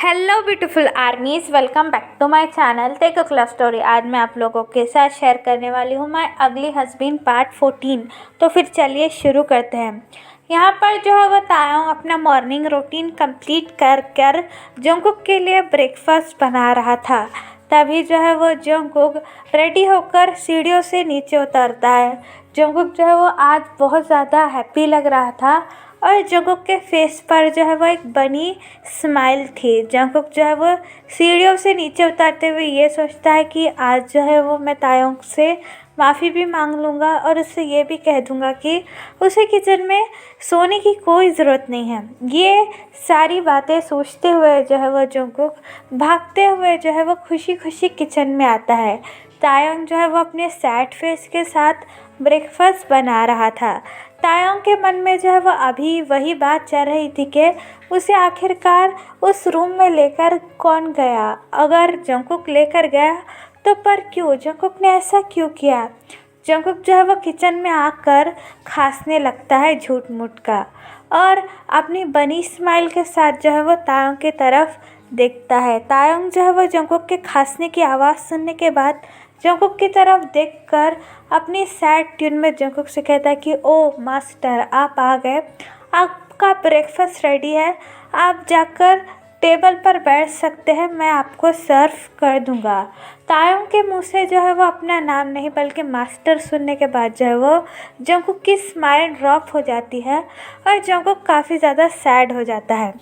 Hello beautiful armies, welcome back to my channel take a love story. आज मैं आप लोगों के साथ शेयर करने वाली हूँ माय अगली हस्बैंड पार्ट 14। तो फिर चलिए शुरू करते हैं। यहाँ पर जो है वो तायोंग अपना मॉर्निंग रूटीन कंप्लीट कर जंगकुक के लिए ब्रेकफास्ट बना रहा था। तभी जो है वो जंगकुक रेडी होकर सीढ़ियों से नीचे उतरता है। जंगकुक जो है वो आज बहुत ज़्यादा हैप्पी लग रहा था और जंगकुक के फेस पर जो है वो एक बनी स्माइल थी। जंगकुक जो है वो सीढ़ियों से नीचे उतरते हुए ये सोचता है कि आज जो है वो मैं तायोंग से माफ़ी भी मांग लूँगा और उससे ये भी कह दूँगा कि उसे किचन में सोने की कोई ज़रूरत नहीं है। ये सारी बातें सोचते हुए जो है वो जंगकुक भागते हुए जो है वो खुशी खुशी किचन में आता है। तायोंग जो है वो अपने सैड फेस के साथ ब्रेकफास्ट बना रहा था। तायोंग के मन में जो है वो अभी वही बात चल रही थी कि उसे आखिरकार उस रूम में लेकर कौन गया। अगर जंगकुक लेकर गया तो पर क्यों, जंगकुक ने ऐसा क्यों किया। जंगकुक जो है वो किचन में आकर खांसने लगता है झूठ मूठ का और अपनी बनी स्माइल के साथ जो है वो तायोंग की तरफ देखता है। तायोंग जो है वो जंगकुक के खांसने की आवाज़ सुनने के बाद जंगकुक की तरफ देखकर अपनी सैड ट्यून में जंगकुक से कहता है कि ओ मास्टर, आप आ गए, आपका ब्रेकफास्ट रेडी है, आप जाकर टेबल पर बैठ सकते हैं, मैं आपको सर्व कर दूंगा। तायोंग के मुंह से जो है वो अपना नाम नहीं बल्कि मास्टर सुनने के बाद जो है वो जंगकुक की स्माइल ड्रॉप हो जाती है और जंगकुक काफ़ी ज़्यादा सैड हो जाता है।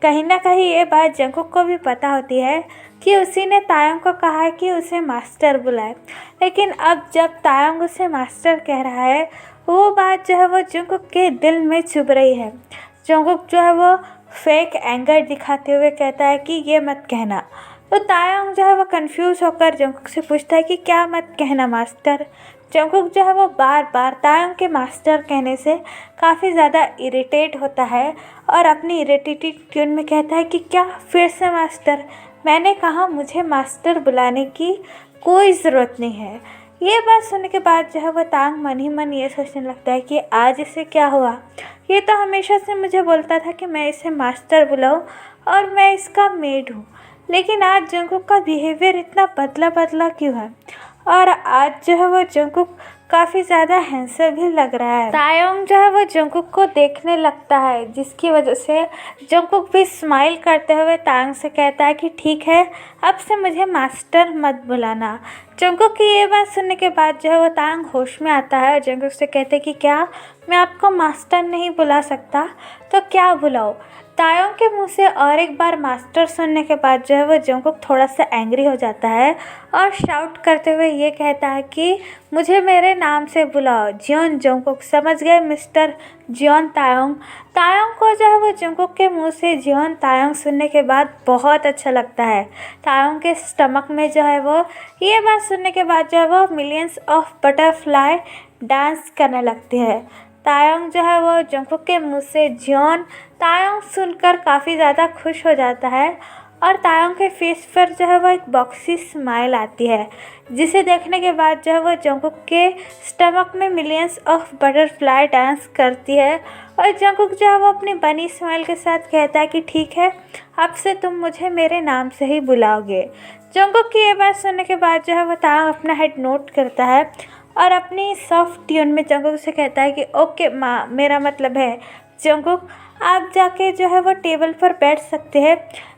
कहीं ना कहीं ये बात जंगकुक को भी पता होती है कि उसी ने तायोंग को कहा है कि उसे मास्टर बुलाए, लेकिन अब जब तायोंग उसे मास्टर कह रहा है वो बात जो है वो जंगकुक के दिल में चुभ रही है। जंगकुक जो है वो फेक एंगर दिखाते हुए कहता है कि ये मत कहना। तो तायोंग जो है वो कंफ्यूज होकर जंगकुक से पूछता है कि क्या मत कहना मास्टर। जंगकुक जो है वो बार बार तायोंग के मास्टर कहने से काफ़ी ज़्यादा इरिटेट होता है और अपनी इरिटेटेड ट्यून में कहता है कि क्या फिर से मास्टर, मैंने कहा मुझे मास्टर बुलाने की कोई ज़रूरत नहीं है। ये बात सुनने के बाद जो है वो तांग मन ही मन ये सोचने लगता है कि आज इसे क्या हुआ। ये तो हमेशा से मुझे बोलता था कि मैं इसे मास्टर बुलाऊं और मैं इसका मेड हूँ, लेकिन आज जंगकुक का बिहेवियर इतना बदला बदला क्यों है। और आज जो है वो जंगकुक काफ़ी ज़्यादा हैंडसम भी लग रहा है। तायोंग जो है वो जंगकुक को देखने लगता है, जिसकी वजह से जंगकुक भी स्माइल करते हुए तायोंग से कहता है कि ठीक है, अब से मुझे मास्टर मत बुलाना। जंगकुक की ये बात सुनने के बाद जो है वो तायोंग होश में आता है और जंगकुक से कहते हैं कि क्या मैं आपको मास्टर नहीं बुला सकता, तो क्या बुलाओ। तायोंग के मुंह से और एक बार मास्टर सुनने के बाद जो है वो जंगकुक थोड़ा सा एंग्री हो जाता है और शाउट करते हुए ये कहता है कि मुझे मेरे नाम से बुलाओ, जियोन जंगकुक, समझ गए मिस्टर जियोन तायोंग। तायोंग को जो है वो जंगकुक के मुंह से जियोन तायोंग सुनने के बाद बहुत अच्छा लगता है। तायोंग के स्टमक में जो है वो ये बात सुनने के बाद जो है वो मिलियंस ऑफ बटरफ्लाई डांस करने लगती है। तायोंग जो है वो जंगकुक के मुंह से जियोन तायोंग सुनकर काफ़ी ज़्यादा खुश हो जाता है और तायोंग के फेस पर जो है वो एक बॉक्सी स्माइल आती है, जिसे देखने के बाद जो है वो जंगकुक के स्टमक में मिलियंस ऑफ बटरफ्लाई डांस करती है और जंगकुक जो है वो अपनी बनी स्माइल के साथ कहता है कि ठीक है, अब से तुम मुझे मेरे नाम से ही बुलाओगे। जंगकुक की ये बात सुनने के बाद जो है वो तायोंग अपना हेड नोट करता है और अपनी सॉफ्ट ट्यून में जंगकुक से कहता है कि ओके माँ, मेरा मतलब है जंगकुक, आप जाके जो है वो टेबल पर बैठ सकते हैं,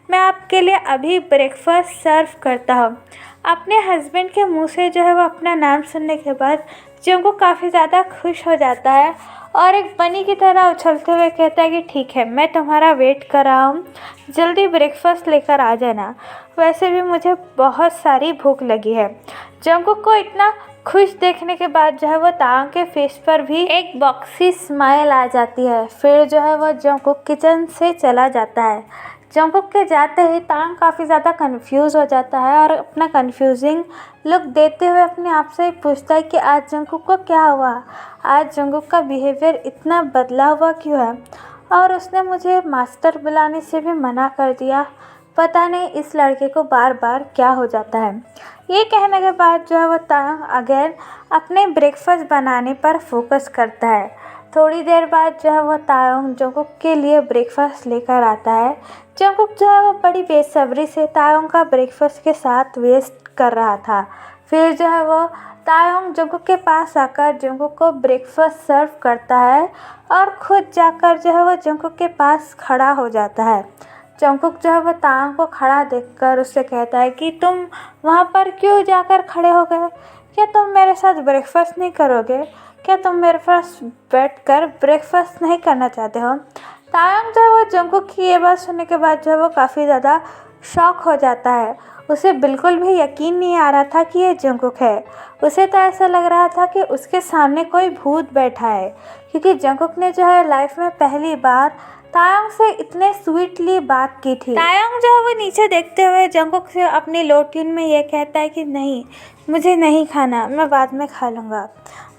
मैं आपके लिए अभी ब्रेकफास्ट सर्व करता हूँ। अपने हस्बैंड के मुंह से जो है वो अपना नाम सुनने के बाद जंगकुक काफ़ी ज़्यादा खुश हो जाता है और एक बनी की तरह उछलते हुए कहता है कि ठीक है, मैं तुम्हारा वेट कर रहा हूँ, जल्दी ब्रेकफास्ट लेकर आ जाना, वैसे भी मुझे बहुत सारी भूख लगी है। जंगकुक को इतना खुश देखने के बाद जो है वो तायोंग के फेस पर भी एक बॉक्सी स्माइल आ जाती है। फिर जो है वो जंगकुक किचन से चला जाता है। जंगकुक के जाते ही तायोंग काफ़ी ज़्यादा कंफ्यूज हो जाता है और अपना कंफ्यूजिंग लुक देते हुए अपने आप से पूछता है कि आज जंगकुक को क्या हुआ, आज जंगकुक का बिहेवियर इतना बदला हुआ क्यों है और उसने मुझे मास्टर बुलाने से भी मना कर दिया। पता नहीं इस लड़के को बार बार क्या हो जाता है। ये कहने के बाद जो है वो तायोंग अगेन अपने ब्रेकफास्ट बनाने पर फोकस करता है। थोड़ी देर बाद जो है वो तायोंग जंगकुक के लिए ब्रेकफास्ट लेकर आता है। जंगकुक जो है वो बड़ी बेसब्री से तायोंग का ब्रेकफास्ट के साथ वेस्ट कर रहा था। फिर जो है वो तायोंग जंगकुक के पास आकर जंगकुक को ब्रेकफास्ट सर्व करता है और खुद जाकर जो है वो जंगकुक के पास खड़ा हो जाता है। जंगकुक जो है वो तायोंग को खड़ा देखकर उससे कहता है कि तुम वहाँ पर क्यों जाकर खड़े हो गए? क्या तुम मेरे साथ ब्रेकफास्ट नहीं करोगे? क्या तुम मेरे पास बैठकर ब्रेकफास्ट नहीं करना चाहते हो? तायोंग जो है वो जंगकुक की ये बात सुनने के बाद जो है वो काफ़ी ज़्यादा शॉक हो जाता है। उसे बिल्कुल भी यकीन नहीं आ रहा था कि ये जंगकुक है। उसे तो ऐसा लग रहा था कि उसके सामने कोई भूत बैठा है, क्योंकि जंगकुक ने जो है लाइफ में पहली बार तायोंग से इतने स्वीटली बात की थी। तायोंग जो है वो नीचे देखते हुए जंगकुक से अपनी लो ट्यून में ये कहता है कि नहीं, मुझे नहीं खाना, मैं बाद में खा लूँगा,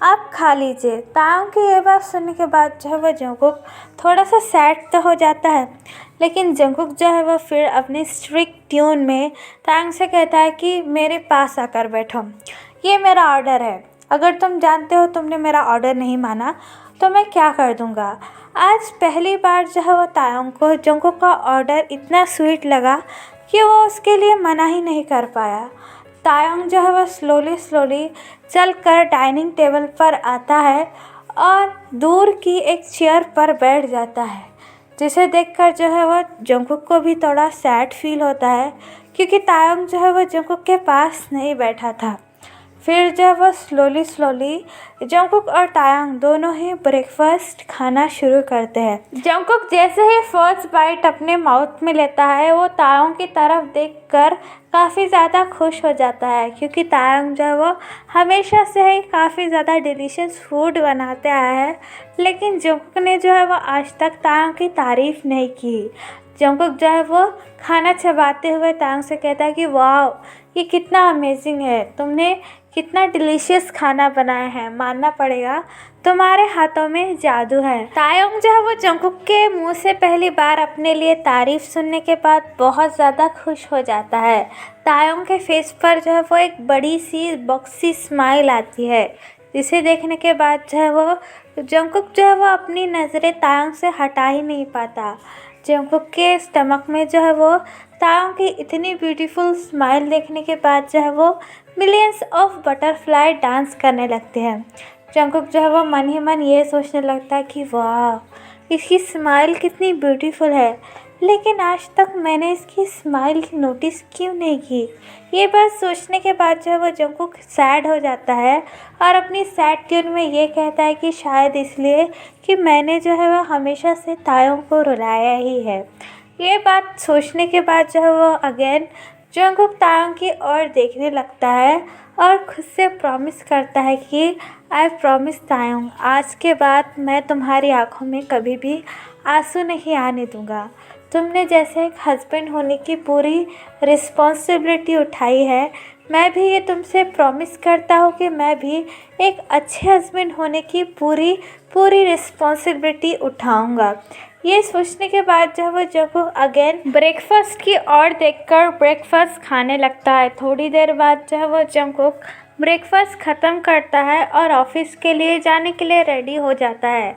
आप खा लीजिए। तायोंग की ये बात सुनने के बाद जो है वो जंगकुक थोड़ा सा सैड तो हो जाता है, लेकिन जंगकुक जो है वो फिर अपनी स्ट्रिक्ट ट्यून में तायोंग से कहता है कि मेरे पास आकर बैठो, ये मेरा ऑर्डर है। अगर तुम जानते हो तुमने मेरा ऑर्डर नहीं माना तो मैं क्या कर दूँगा। आज पहली बार जो है वो तायोंग को जंगकुक का ऑर्डर इतना स्वीट लगा कि वो उसके लिए मना ही नहीं कर पाया। तायोंग जो है वो स्लोली चल कर डाइनिंग टेबल पर आता है और दूर की एक चेयर पर बैठ जाता है, जिसे देखकर जो है वो जंगकुक को भी थोड़ा सैड फील होता है, क्योंकि तायोंग जो है वो जंगकुक के पास नहीं बैठा था। फिर जब वो स्लोली जंगकुक और तायोंग दोनों ही ब्रेकफास्ट खाना शुरू करते हैं। जंगकुक जैसे ही फर्स्ट बाइट अपने माउथ में लेता है वो तायोंग की तरफ देखकर काफ़ी ज़्यादा खुश हो जाता है, क्योंकि तायोंग जो है वो हमेशा से ही काफ़ी ज़्यादा डिलीशियस फूड बनाते आया है, लेकिन जंगकुक ने जो है वो आज तक तायोंग की तारीफ़ नहीं की। जंगकुक जो है वो खाना चबाते हुए तायोंग से कहता है कि वाह, ये कितना अमेजिंग है, तुमने कितना डिलीशियस खाना बनाया है, मानना पड़ेगा तुम्हारे हाथों में जादू है। तायोंग जो है वो जंगकुक के मुंह से पहली बार अपने लिए तारीफ सुनने के बाद बहुत ज़्यादा खुश हो जाता है। तायोंग के फेस पर जो है वो एक बड़ी सी बॉक्सी स्माइल आती है, जिसे देखने के बाद जो है वो जंगकुक जो है वो अपनी नज़रें तायोंग से हटा ही नहीं पाता। जंगकुक के स्टमक में जो है वो तायोंग की इतनी ब्यूटीफुल स्माइल देखने के बाद जो है वो मिलियंस ऑफ बटरफ्लाई डांस करने लगते हैं। जंगकुक जो है वो मन ही मन ये सोचने लगता है कि वाह, इसकी स्माइल कितनी ब्यूटीफुल है, लेकिन आज तक मैंने इसकी स्माइल नोटिस क्यों नहीं की। ये बात सोचने के बाद जो है वो जंगकुक सैड हो जाता है और अपनी सैड ट्यून में ये कहता है कि शायद इसलिए कि मैंने जो है वो हमेशा से तायोंग को रुलाया ही है। ये बात सोचने के बाद जो है वो अगेन जंगकुक तायोंग की ओर देखने लगता है और खुद से प्रॉमिस करता है कि आई प्रॉमिस तायोंग, आज के बाद मैं तुम्हारी आंखों में कभी भी आंसू नहीं आने दूंगा। तुमने जैसे एक हस्बैंड होने की पूरी रिस्पॉन्सिबिलिटी उठाई है, मैं भी ये तुमसे प्रॉमिस करता हूँ कि मैं भी एक अच्छे हस्बैंड होने की पूरी रिस्पॉन्सिबिलिटी उठाऊँगा। ये सोचने के बाद जब वो अगेन ब्रेकफास्ट की ओर देखकर ब्रेकफास्ट खाने लगता है। थोड़ी देर बाद जो है वो जंगकुक ब्रेकफास्ट ख़त्म करता है और ऑफिस के लिए जाने के लिए रेडी हो जाता है।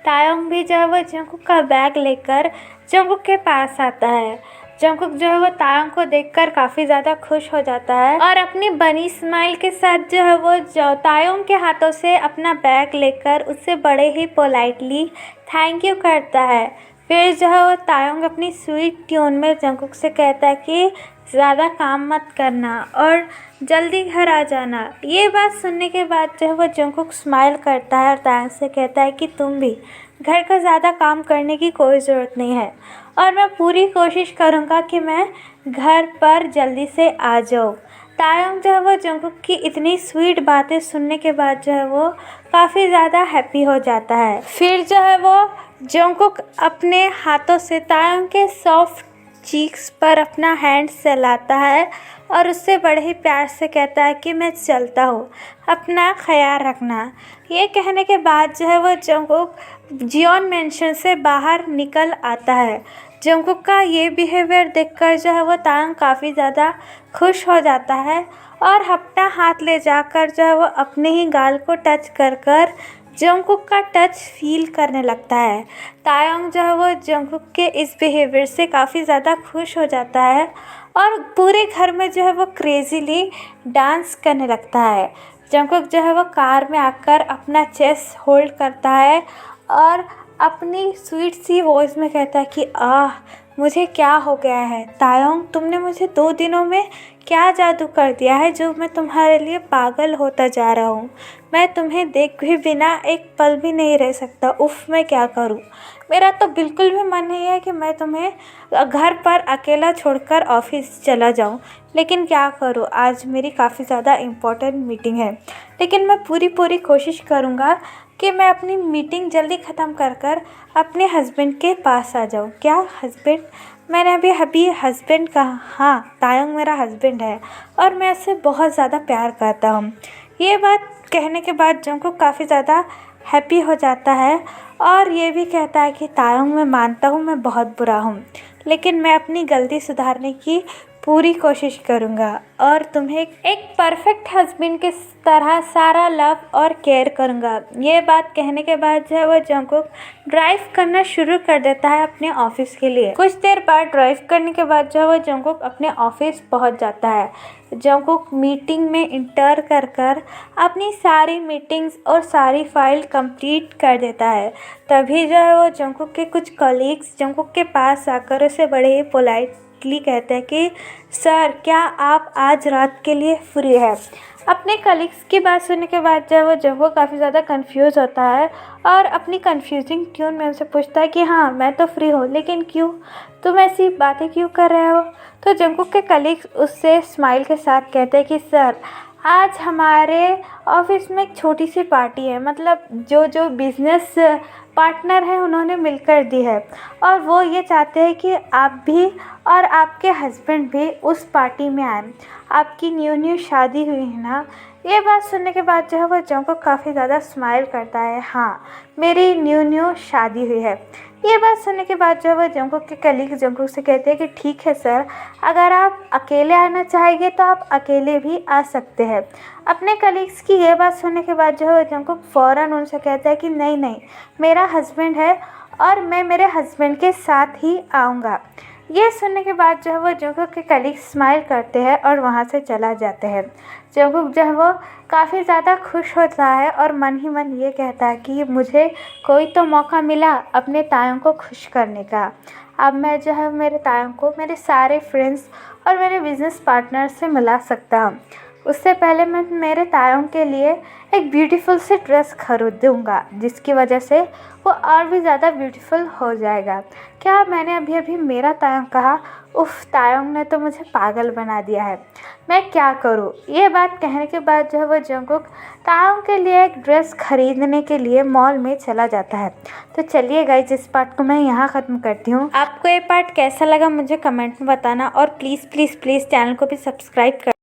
तायोंग भी जो है वो जंगकुक का बैग लेकर जंगकुक के पास आता है। जंगकुक जो है वो तायोंग को देखकर काफ़ी ज़्यादा खुश हो जाता है और अपनी बनी स्माइल के साथ जो है वो तायोंग के हाथों से अपना बैग लेकर उससे बड़े ही पोलाइटली थैंक यू करता है। फिर जो है वो तायोंग अपनी स्वीट ट्यून में जंगकुक से कहता है कि ज़्यादा काम मत करना और जल्दी घर आ जाना। ये बात सुनने के बाद जो है वो जंगकुक स्माइल करता है और तायोंग से कहता है कि तुम भी घर का ज़्यादा काम करने की कोई ज़रूरत नहीं है और मैं पूरी कोशिश करूँगा कि मैं घर पर जल्दी से आ जाऊँ। तायोंग जो है वो जंगकुक की इतनी स्वीट बातें सुनने के बाद जो है वो काफ़ी ज़्यादा हैप्पी हो जाता है। फिर जो है वो जंगकुक अपने हाथों से तायोंग के सॉफ्ट चीक्स पर अपना हैंड सहलाता है और उससे बड़े ही प्यार से कहता है कि मैं चलता हूँ, अपना ख्याल रखना। ये कहने के बाद जो है वो जंगकुक जियोन मेंशन से बाहर निकल आता है। जंगकुक का ये बिहेवियर देखकर जो है वो तायोंग काफ़ी ज़्यादा खुश हो जाता है और अपना हाथ ले जाकर जो है वो अपने ही गाल को टच कर जंगकुक का टच फील करने लगता है। तायंग जो है वो जंगकुक के इस बिहेवियर से काफ़ी ज़्यादा खुश हो जाता है और पूरे घर में जो है वो क्रेज़ीली डांस करने लगता है। जंगकुक जो है वो कार में आकर अपना चेस्ट होल्ड करता है और अपनी स्वीट सी वॉइस में कहता है कि मुझे क्या हो गया है तायंग, तुमने मुझे 2 दिनों में क्या जादू कर दिया है जो मैं तुम्हारे लिए पागल होता जा रहा हूँ। मैं तुम्हें देखे बिना एक पल भी नहीं रह सकता। उफ़, मैं क्या करूँ। मेरा तो बिल्कुल भी मन नहीं है कि मैं तुम्हें घर पर अकेला छोड़कर ऑफिस चला जाऊँ, लेकिन क्या करूँ, आज मेरी काफ़ी ज़्यादा इम्पोर्टेंट मीटिंग है। लेकिन मैं पूरी कोशिश करूँगा कि मैं अपनी मीटिंग जल्दी ख़त्म कर अपने हस्बैंड के पास आ जाऊँ। क्या हस्बैंड? मैंने अभी हस्बैंड कहा। हाँ, तायंग मेरा हस्बैंड है और मैं उससे बहुत ज़्यादा प्यार करता हूँ। ये बात कहने के बाद जंगकुक काफ़ी ज़्यादा हैप्पी हो जाता है और ये भी कहता है कि तायंग, मैं मानता हूँ मैं बहुत बुरा हूँ, लेकिन मैं अपनी गलती सुधारने की पूरी कोशिश करूँगा और तुम्हें एक परफेक्ट हस्बैंड की तरह सारा लव और केयर करूँगा। ये बात कहने के बाद जो है वो जंगकुक ड्राइव करना शुरू कर देता है अपने ऑफिस के लिए। कुछ देर बाद ड्राइव करने के बाद जो है वो जंगकुक अपने ऑफिस पहुंच जाता है। जंगकुक मीटिंग में इंटर कर अपनी सारी मीटिंग्स और सारी फाइल कंप्लीट कर देता है। तभी जो है वो जंगकुक के कुछ कलीग्स जंगकुक के पास आकर उसे बड़े ही पोलाइटली कहते हैं कि सर, क्या आप आज रात के लिए फ्री है। अपने कलीग्स की बात सुनने के बाद जब वो काफ़ी ज़्यादा कंफ्यूज होता है और अपनी कंफ्यूजिंग ट्यून में उनसे पूछता है कि हाँ, मैं तो फ्री हूँ, लेकिन क्यों, तुम ऐसी बातें क्यों कर रहे हो। तो जंगकुक के कलीग्स उससे स्माइल के साथ कहते हैं कि सर, आज हमारे ऑफिस में एक छोटी सी पार्टी है, मतलब जो बिज़नेस पार्टनर हैं उन्होंने मिलकर दी है और वो ये चाहते हैं कि आप भी और आपके हस्बैंड भी उस पार्टी में आए। आपकी न्यू शादी हुई है ना। ये बात सुनने के बाद जो है वो जंगकुक काफ़ी ज़्यादा स्माइल करता है। हाँ, मेरी न्यू शादी हुई है। ये बात सुनने के बाद जो है वो जंगकुक के कलीग जंगकुक से कहते हैं कि ठीक है सर, अगर आप अकेले आना चाहेंगे तो आप अकेले भी आ सकते हैं। अपने कलीग्स की ये बात सुनने के बाद जो है वो जंगकुक फ़ौरन उनसे कहता है कि नहीं, मेरा हस्बैंड है और मैं मेरे हस्बैंड के साथ ही आऊँगा। ये सुनने के बाद जो है वो जंगकुक के कलीग स्माइल करते हैं और वहाँ से चला जाते हैं। जंगकुक जो है वो काफ़ी ज़्यादा खुश होता है और मन ही मन ये कहता है कि मुझे कोई तो मौका मिला अपने तायंग को खुश करने का। अब मैं जो है मेरे तायंग को मेरे सारे फ्रेंड्स और मेरे बिज़नेस पार्टनर से मिला सकता हूँ। उससे पहले मैं मेरे तायंग के लिए एक ब्यूटीफुल सी ड्रेस खरीदूँगा, जिसकी वजह से वो और भी ज़्यादा ब्यूटीफुल हो जाएगा। क्या मैंने अभी मेरा तायंग कहा? उफ़, तायंग ने तो मुझे पागल बना दिया है, मैं क्या करूँ। ये बात कहने के बाद जो है वो जंगकुक तायंग के लिए एक ड्रेस खरीदने के लिए मॉल में चला जाता है। तो चलिए गाइस, इस पार्ट को मैं यहाँ ख़त्म करती हूँ। आपको ये पार्ट कैसा लगा मुझे कमेंट में बताना और प्लीज़ चैनल को भी सब्सक्राइब कर